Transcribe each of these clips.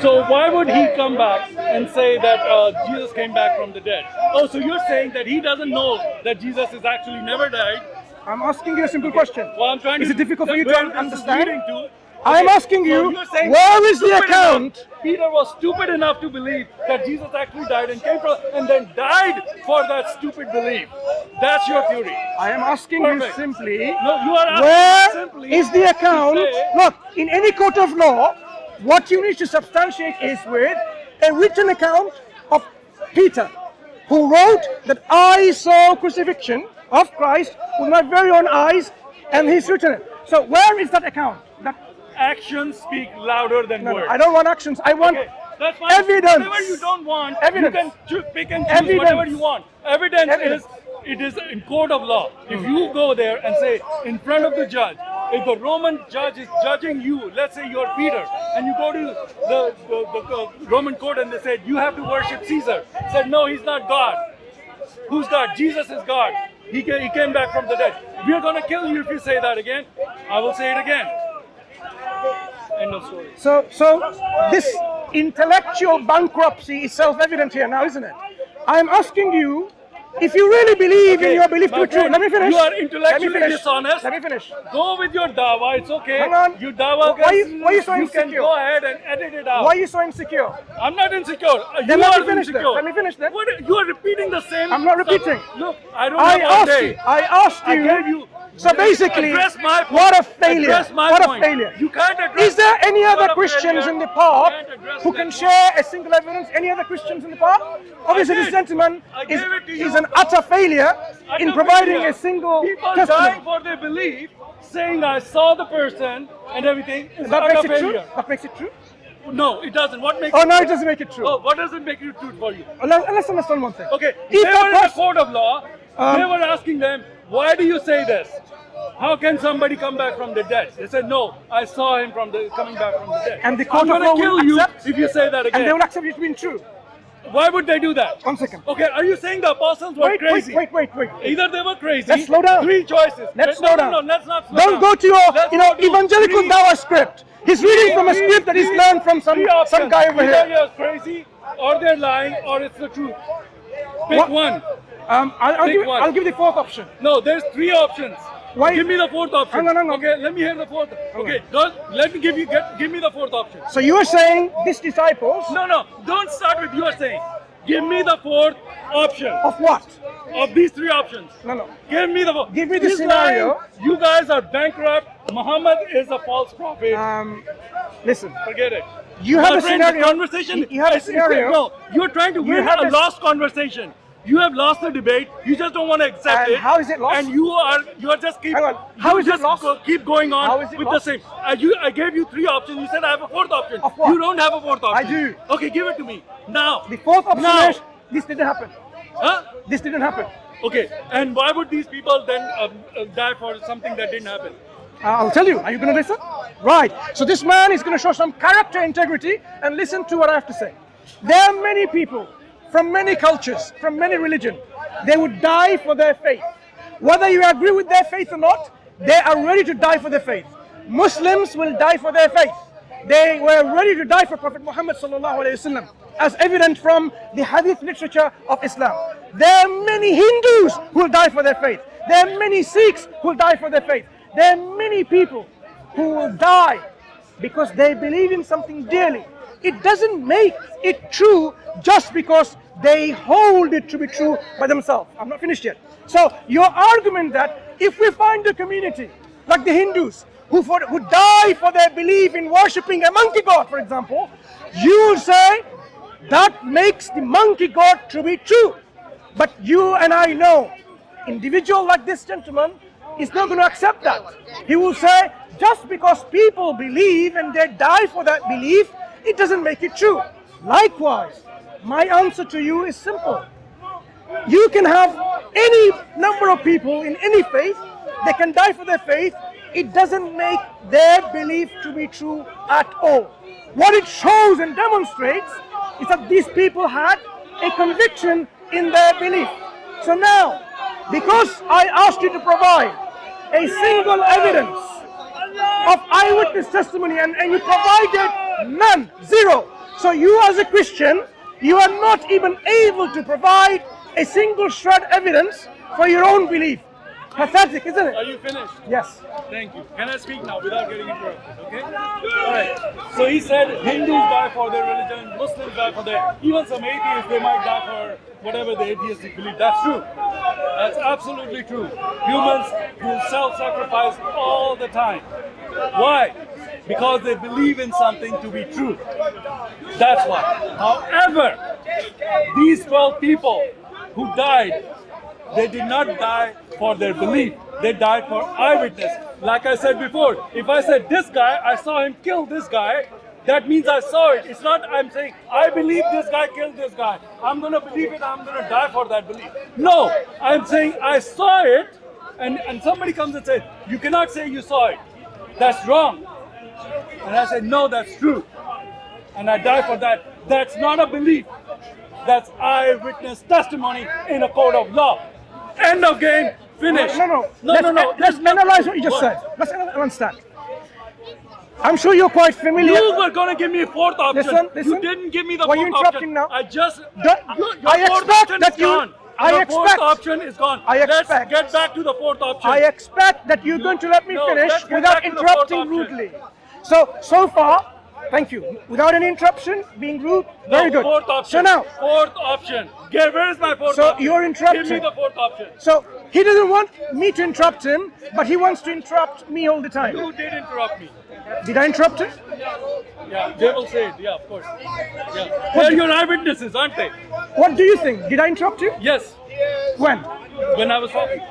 So why would he come back and say that Jesus came back from the dead? Oh, so you're saying that he doesn't know that Jesus is actually never died? I'm asking you a simple question. Well, I'm trying Is to. it difficult for you to where this is understand? leading to- I'm asking so you, you're saying where is the stupid account? enough- Peter was stupid enough to believe that Jesus actually died and came from, and then died for that stupid belief. That's your theory. I am asking Perfect. you simply, No, you are asking where simply is the account? to say- Look, in any court of law, what you need to substantiate is with a written account of Peter, who wrote that I saw crucifixion of Christ with my very own eyes, and he's written it. So where is that account? Actions speak louder than No, words. I don't want actions. I want Okay, that's fine. evidence. Whatever you don't want, Evidence. you can pick and choose Evidence. whatever you want. Evidence Evidence. is, it is in court of law. If you go there and say in front of the judge, if the Roman judge is judging you, let's say you're Peter, and you go to the Roman court and they said you have to worship Caesar. Said no, he's not God. Who's God? Jesus is God. He came back from the dead. We are going to kill you if you say that again. I will say it again. End of story. So this intellectual bankruptcy is self-evident here now, isn't it? I'm asking you, if you really believe in your belief to my be true, friend, let me finish. You are Let me intellectually finish. dishonest. Let me finish. Go with your dawah, it's okay. Hang on. You dawah Why are you so you can insecure? go ahead and edit it out. Why are you so insecure? I'm not insecure. Then You let are me finish insecure. that. Let me finish that. What, you are repeating the same. I'm not stuff. repeating. Look, I don't I have all asked day. you. I asked I you. gave you. So basically, address my point. what a failure! Address my What point. a failure! You can't address. Is there any what other a Christians failure. in the park You can't address who that. can share a single evidence? Any other Christians in the park? Obviously, this did. gentleman I gave it to you. is an utter failure in providing a single People dying testimony. for their belief, saying I saw the person and everything is That utter makes it true. failure. That makes it true. No, it doesn't. What makes Oh it no, true? it doesn't make it true. Oh, what does it make it true for you? Let's understand one thing. Okay, If they that were in the person- court of law. They were asking them, why do you say this? How can somebody come back from the dead? They said, no, I saw him coming back from the dead. And the court I'm of gonna law will kill you accept- if you say that And they again. will accept it to be true. Why would they do that? 1 second. Okay, are you saying the apostles were Wait, crazy? wait. Either they were crazy. Let's slow down. Three choices. Let's No, slow no, down. No, let's not slow Don't down. go to your, Let's you know, go to evangelical three- Dawah script. He's reading from a script that he's learned from some options. guy over Either here. you're crazy, or they're lying, or it's the truth. Pick What? one. I'll Pick one. give the fourth option. No, there's three options. Why- Give me the fourth option. Hang on. Okay, let me hear the fourth. Okay, let me give me the fourth option. So you are saying these disciples No, don't start with you are saying. Give me the fourth option of what? of these three options. No. Give me the fourth. Give me the He's scenario. lying. You guys are bankrupt. Muhammad is a false prophet. Listen. Forget it. You have My a friend, scenario. The conversation. You have a scenario. No, you're trying to win have a a- lost conversation. You have lost the debate. You just don't want to accept And it. how is it lost? And you are just keep. Hang on. How you is it just lost? Keep going on How is it with lost? the same. I gave you three options. You said I have a fourth option. Of what? You don't have a fourth option. I do. Okay, give it to me now. The fourth option Now. is this didn't happen. Huh? This didn't happen. Okay. And why would these people then die for something that didn't happen? I'll tell you. Are you going to listen? Right. So this man is going to show some character integrity and listen to what I have to say. There are many people from many cultures, from many religions. They would die for their faith. Whether you agree with their faith or not, they are ready to die for their faith. Muslims will die for their faith. They were ready to die for Prophet Muhammad sallallahu alaihi wasallam, as evident from the hadith literature of Islam. There are many Hindus who will die for their faith. There are many Sikhs who will die for their faith. There are many people who will die because they believe in something dearly. It doesn't make it true just because they hold it to be true by themselves. I'm not finished yet. So your argument that if we find a community like the Hindus who die for their belief in worshipping a monkey god, for example, you will say that makes the monkey god to be true. But you and I know, individual like this gentleman is not going to accept that. He will say, just because people believe and they die for that belief, it doesn't make it true. Likewise, my answer to you is simple. You can have any number of people in any faith, they can die for their faith, it doesn't make their belief to be true at all. What it shows and demonstrates is that these people had a conviction in their belief. So now, because I asked you to provide a single evidence of eyewitness testimony and you provided none, zero. So you as a Christian, you are not even able to provide a single shred evidence for your own belief. Pathetic, isn't Are it? you finished? Yes. Thank you. Can I speak now without getting interrupted? Okay? Alright. So he said Hindus die for their religion, Muslims die for their, even some atheists, they might die for whatever the atheistic belief. That's true. That's absolutely true. Humans do self-sacrifice all the time. Why? Because they believe in something to be true. That's why. However, these 12 people who died, they did not die for their belief. They died for eyewitness. Like I said before, if I said this guy, I saw him kill this guy, that means I saw it. It's not I'm saying, I believe this guy killed this guy. I'm going to believe it, I'm going to die for that belief. No, I'm saying I saw it, and somebody comes and says, you cannot say you saw it. That's wrong. And I said, no, that's true. And I die for that. That's not a belief. That's eyewitness testimony in a court of law. End of game. Finish. No. No. Let's analyze what you just said. Let's understand. I'm sure you're quite familiar. You were going to give me a fourth option. Listen. You didn't give me the Why fourth are you interrupting option. now? I just. I fourth expect option that is you. gone. I The expect. fourth option is gone. Let's get back to the fourth option. I expect that you're going to let me No, finish let's get without back to the interrupting fourth option. rudely. So far, thank you. Without any interruption, being rude, very good. Fourth option. So now, Fourth option. Where is my fourth So option? you're interrupting. Give me the fourth option. so he doesn't want me to interrupt him, but he wants to interrupt me all the time. You did interrupt me. Did I interrupt him? Yeah, they will say it. Yeah, of course. Yeah. They're your eyewitnesses, aren't they? What do you think? Did I interrupt you? Yes. When? When I was talking.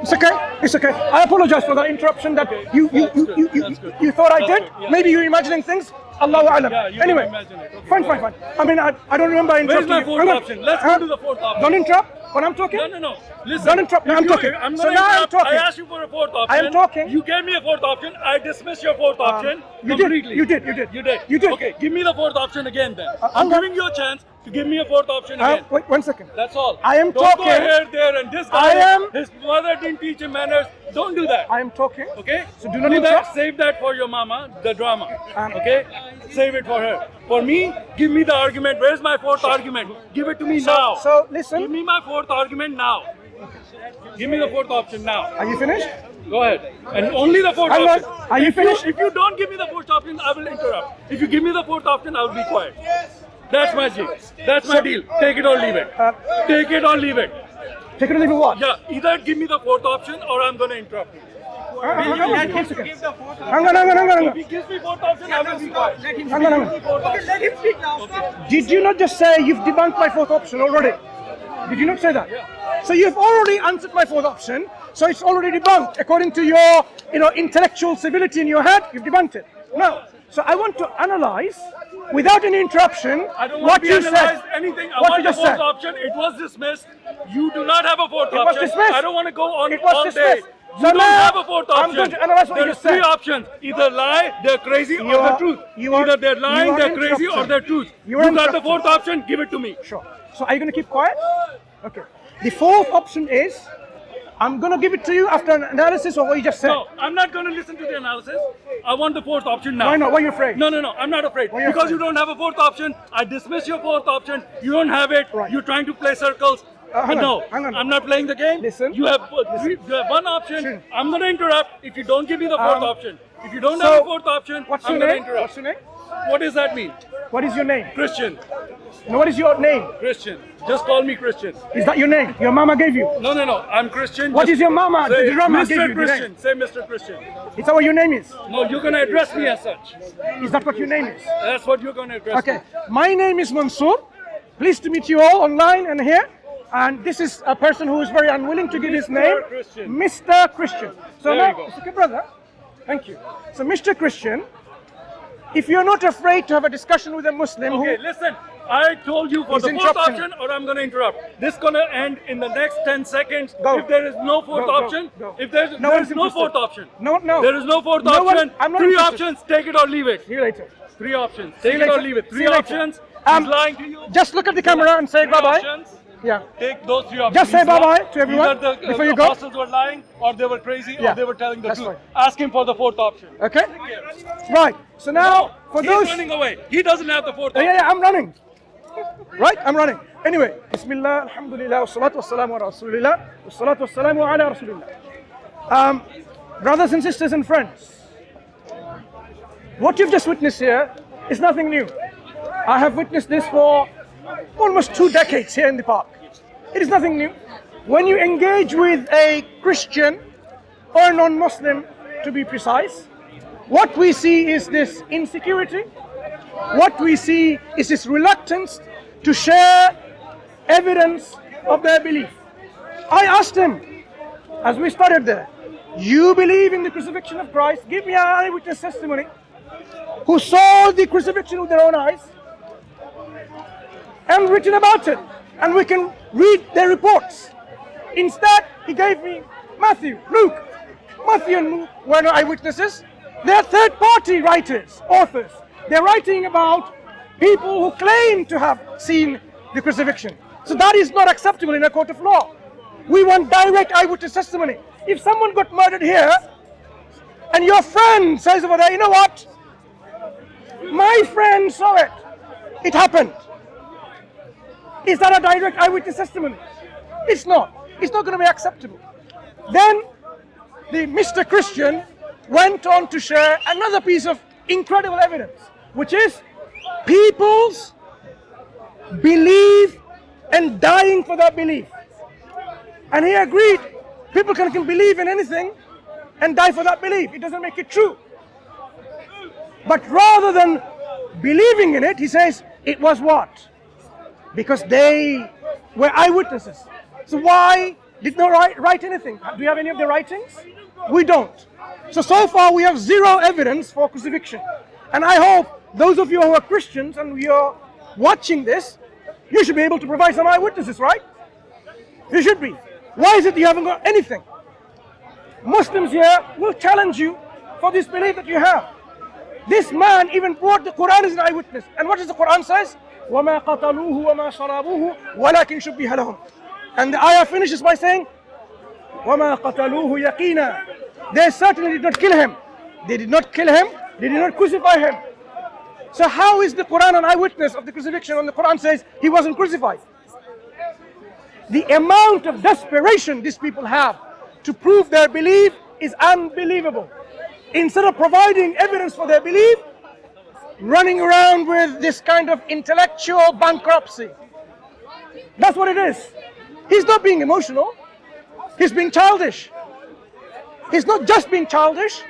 It's okay. It's okay. I apologize for the interruption that you you thought I That's did. good, yeah. Maybe you're imagining things. Allahu Alam. Yeah, you Anyway, can imagine it. Okay, fine. go ahead. I mean, I don't remember Where's interrupting my you. fourth Hang on. option? Let's go to the fourth option. Don't interrupt when I'm talking. No. Listen. Don't interrupt me. I'm talking. I'm So gonna now I'm interrupt. talking. I asked you for a fourth option. I am talking. You gave me a fourth option. I dismiss your fourth option You completely. did. You did. Okay, give me the fourth option again then. I'm I'm not- giving you a chance to give me a fourth option again. Wait 1 second. That's all. I am Don't talking. go here, there, and this guy. I am- His mother didn't teach him manners. Don't do that. I am talking. Okay? So do not that. interrupt. Save that for your mama, the drama. Um, Okay? Save it for her. For me, give me the argument. Where's my fourth argument? Give it to me now. So listen. Give me my fourth argument now. Give me the fourth option now. Are you finished? Go ahead. And only the fourth Hang on. option. Are you finished? If you don't give me the fourth option, I will interrupt. If you give me the fourth option, I will be quiet. That's my deal. That's my deal. Take it or leave it. Take it or leave it. Take it or leave it what? Yeah, either give me the fourth option or I'm going to interrupt you. Hang on. If he gives me fourth option, I will be quiet. Hang on. Let him speak now. Stop. Did you not just say you've debunked my fourth option already? Did you not say that? So you've already answered my fourth option, so it's already debunked. According to your, intellectual civility in your head, you've debunked it. Now, so I want to analyze, without any interruption, I don't what want to you be analyzed said. anything. I What want you the just fourth said. option. It was dismissed. You do not have a fourth It option. was dismissed. I don't want to go on It was all dismissed. day. So You don't now, have a fourth option. I'm going to analyze what you There's just said. three options. Either lie, they're crazy, or the truth. Either they're lying, they're crazy, or they're truth. You got the interrupting. fourth option, give it to me. Sure. So are you going to keep quiet? Okay. The fourth option is, I'm going to give it to you after an analysis of what you just said. No, I'm not going to listen to the analysis. I want the fourth option now. Why not? Why are you afraid? No, I'm not afraid. Why are you Because afraid? you don't have a fourth option, I dismiss your fourth option. You don't have it. Right. You're trying to play circles. Hang on, No, hang on. I'm not playing the game. Listen. You have one option. Listen. I'm going to interrupt if you don't give me the fourth option. If you don't so, have a fourth option, What's I'm your going to name? interrupt. What's your name? What does that mean? What is your name? Christian. No, what is your name? Christian. Just call me Christian. Is that your name? Your mama gave you? No. I'm Christian. What Just is your mama? Say, The drama Mr. gave you the Christian. name. Say Mr. Christian. Is that what your name is? No, you're going to address me as such. Is that what your name is? That's what you're going to address Okay. me. My name is Mansur. Pleased to meet you all online and here. And this is a person who is very unwilling to give his Mr. name. Christian. Mr. Christian. So There now, you go. it's okay, brother. Thank you. So, Mr. Christian, if you're not afraid to have a discussion with a Muslim Okay, listen. I told you for He's the fourth interrupting. option, or I'm going to interrupt. This going to end in the next 10 seconds. Go. If there is no fourth Go, go, option, go. if there's No there one's is no interested. fourth option. No. There is no fourth No one- option. I'm not Three interested. options. Take it or leave it. See you later. Three options. See Take you it or later. leave it. See Three you later. options. Um, He's lying to you. Just look at the camera and say Three bye-bye. options. Yeah. Take those three options. Just say He's wrong. bye-bye to everyone Either the before you go. apostles were lying, or they were crazy, Yeah, or they were telling the that's truth. fine. Ask him for the fourth option. Okay? Right. So now, for He's those... running away. He doesn't have the fourth Yeah, option. yeah, I'm running. Right? I'm running. Anyway, Bismillah, Alhamdulillah, wassalatu wassalamu ala Rasulillah, wassalatu wassalamu ala Rasulillah. Brothers and sisters and friends, what you've just witnessed here is nothing new. I have witnessed this for almost 2 decades here in the park. It is nothing new. When you engage with a Christian or a non-Muslim, to be precise, what we see is this insecurity. What we see is this reluctance to share evidence of their belief. I asked him, as we started there, you believe in the crucifixion of Christ? Give me an eyewitness testimony who saw the crucifixion with their own eyes and written about it, and we can read their reports. Instead, he gave me Matthew, Luke. Matthew and Luke were not eyewitnesses. They're third-party writers, authors. They're writing about people who claim to have seen the crucifixion. So that is not acceptable in a court of law. We want direct eyewitness testimony. If someone got murdered here, and your friend says over there, you know what? My friend saw it. It happened. Is that a direct eyewitness testimony? It's not. It's not going to be acceptable. Then the Mr. Christian went on to share another piece of incredible evidence, which is people's belief and dying for their belief. And he agreed, people can believe in anything and die for that belief. It doesn't make it true. But rather than believing in it, he says, it was what? Because they were eyewitnesses. So why did not write anything? Do you have any of the writings? We don't. So far we have zero evidence for crucifixion. And I hope those of you who are Christians and you are watching this, you should be able to provide some eyewitnesses, right? You should be. Why is it you haven't got anything? Muslims here will challenge you for this belief that you have. This man even brought the Quran as an eyewitness. And what does the Quran says? وَمَا قَتَلُوهُ وَمَا صَلَبُوهُ وَلَكِنْ شُبِّهَ لَهُمْ. And the ayah finishes by saying, وَمَا قَتَلُوهُ يَقِينًا. They certainly did not kill him. They did not kill him. They did not crucify him. So how is the Quran an eyewitness of the crucifixion when the Quran says he wasn't crucified? The amount of desperation these people have to prove their belief is unbelievable. Instead of providing evidence for their belief, running around with this kind of intellectual bankruptcy. That's what it is. He's not being emotional. He's being childish. He's not just being childish.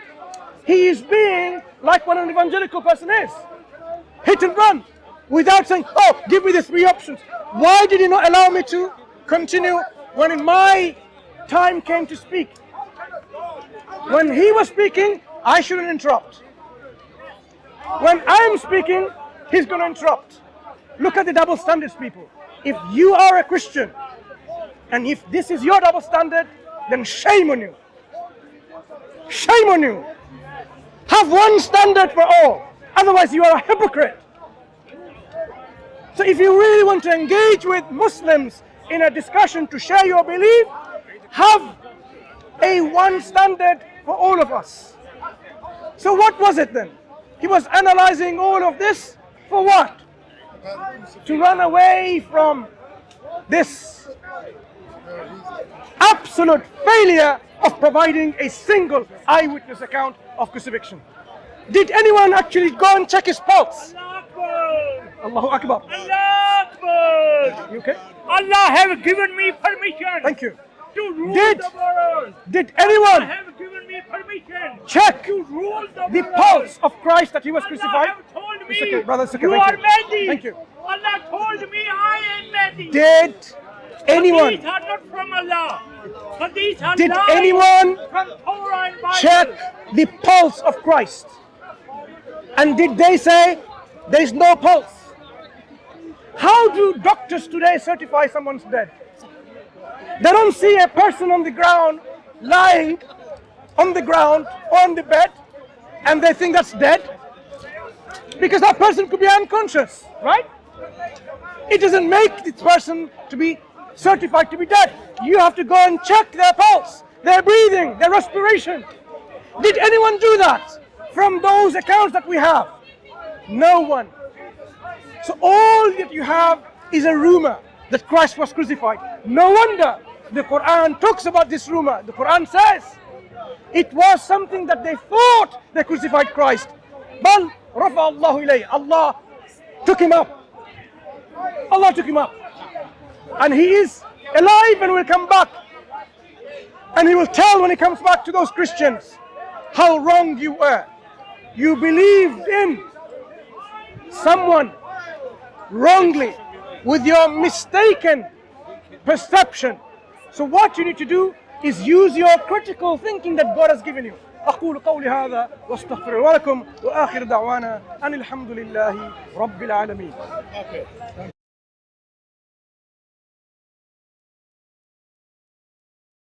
He is being like what an evangelical person is. Hit and run. Without saying, oh, give me the 3 options. Why did he not allow me to continue when in my time came to speak? When he was speaking, I shouldn't interrupt. When I'm speaking, he's going to interrupt. Look at the double standards, people. If you are a Christian, and if this is your double standard, then shame on you. Shame on you. Have one standard for all. Otherwise, you are a hypocrite. So if you really want to engage with Muslims in a discussion to share your belief, have a one standard for all of us. So what was it then? He was analyzing all of this for what? To run away from this absolute failure of providing a single eyewitness account of crucifixion. Did anyone actually go and check his pulse? Allahu Akbar. Allah Akbar. You okay? Allah have given me permission. Thank you. To rule Did- the world. Did Allah anyone have given me permission check to rule the world. pulse of Christ that he was Allah crucified? have told me It's okay, brother, it's okay, you thank are you. Mahdi. Thank you. Allah told me I am Mahdi. Did anyone These are not from Allah. But these are Did lies anyone from Torah and Bible. check the pulse of Christ? And did they say there is no pulse? How do doctors today certify someone's dead? They don't see a person on the ground, lying on the ground or on the bed, and they think that's dead. Because that person could be unconscious, right? It doesn't make this person to be certified to be dead. You have to go and check their pulse, their breathing, their respiration. Did anyone do that from those accounts that we have? No one. So all that you have is a rumor that Christ was crucified. No wonder the Quran talks about this rumor. The Quran says it was something that they thought they crucified Christ. Bal rafa Allahu ilayhi. Allah took him up. Allah took him up. And he is alive and will come back. And he will tell when he comes back to those Christians how wrong you were. You believed in someone wrongly with your mistaken perception. So what you need to do is use your critical thinking that God has given you. أقول قولي هذا واستغفر لكم وآخر دعوانا أن الحمد لله رب العالمين.